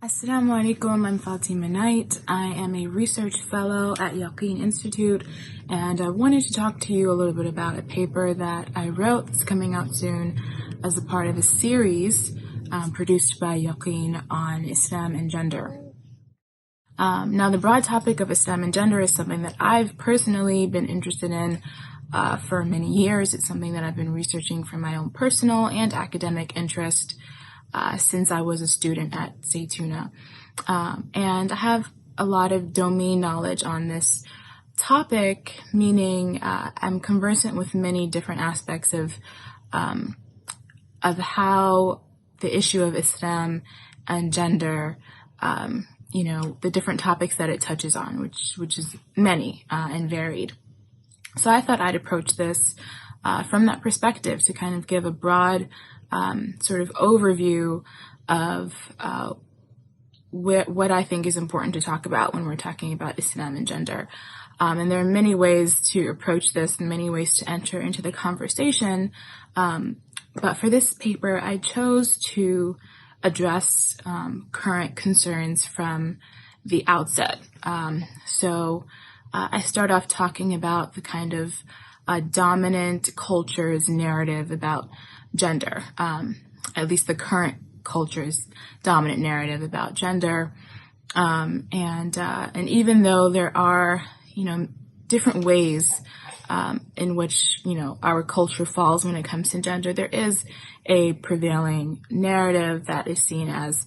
Assalamu alaikum, I'm Faatimah Knight. I am a research fellow at Yaqeen Institute, and I wanted to talk to you a little bit about a paper that I wrote that's coming out soon as a part of a series produced by Yaqeen on Islam and gender. Now, the broad topic of Islam and gender is something that I've personally been interested in for many years. It's something that I've been researching for my own personal and academic interest since I was a student at Zaytuna. And I have a lot of domain knowledge on this topic, meaning I'm conversant with many different aspects of how the issue of Islam and gender, the different topics that it touches on, which is many and varied. So I thought I'd approach this from that perspective to kind of give a broad sort of overview of what I think is important to talk about when we're talking about Islam and gender. And there are many ways to approach this and many ways to enter into the conversation. But for this paper, I chose to address current concerns from the outset. So I start off talking about the kind of dominant culture's narrative about gender, at least the current culture's dominant narrative about gender. And even though there are, different ways in which, our culture falls when it comes to gender, there is a prevailing narrative that is seen as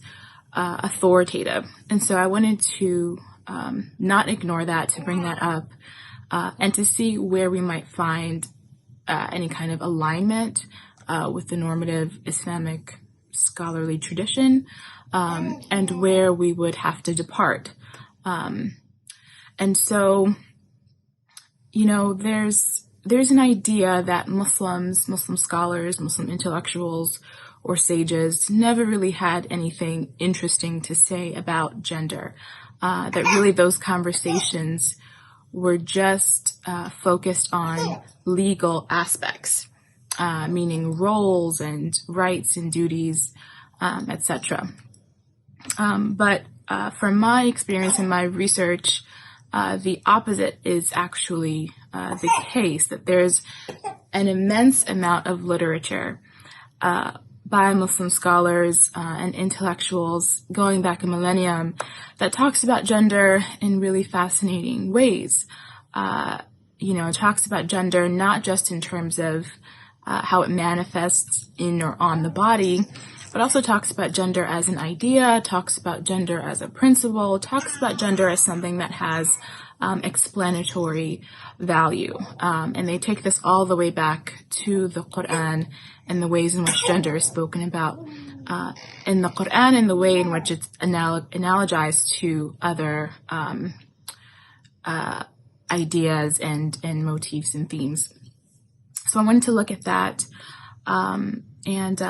authoritative. And so I wanted to not ignore that, to bring that up, and to see where we might find any kind of alignment with the normative Islamic scholarly tradition, and where we would have to depart. And so, there's an idea that Muslim scholars, Muslim intellectuals, or sages never really had anything interesting to say about gender, that really those conversations were just focused on legal aspects, meaning roles and rights and duties, etc. But from my experience in my research, the opposite is actually the case, that there's an immense amount of literature by Muslim scholars and intellectuals going back a millennium that talks about gender in really fascinating ways. It talks about gender not just in terms of how it manifests in or on the body, but also talks about gender as an idea, talks about gender as a principle, talks about gender as something that has explanatory value. And they take this all the way back to the Quran and the ways in which gender is spoken about in the Quran, and the way in which it's analogized to other ideas and motifs and themes. So I wanted to look at that, and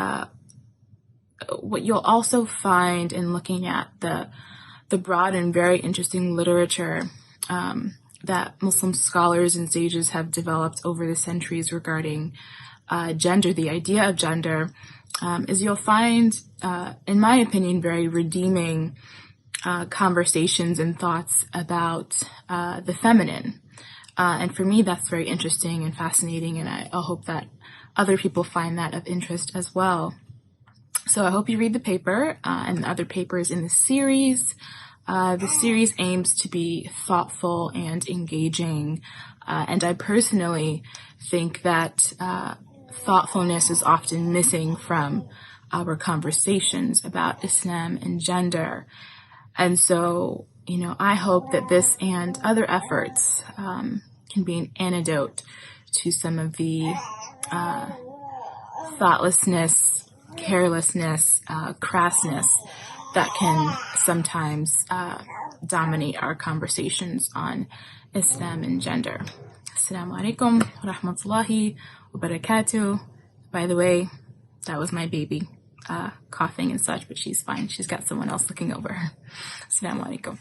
what you'll also find in looking at the broad and very interesting literature that Muslim scholars and sages have developed over the centuries regarding gender, the idea of gender, is you'll find, in my opinion, very redeeming conversations and thoughts about the feminine. And for me, that's very interesting and fascinating, and I hope that other people find that of interest as well. So I hope you read the paper and the other papers in the series. The series aims to be thoughtful and engaging, and I personally think that thoughtfulness is often missing from our conversations about Islam and gender. And so, I hope that this and other efforts can be an antidote to some of the thoughtlessness, carelessness, crassness that can sometimes dominate our conversations on Islam and gender. Assalamu alaikum wa rahmatullahi wa barakatuh. By the way, that was my baby coughing and such, but she's fine. She's got someone else looking over her. Assalamu alaikum.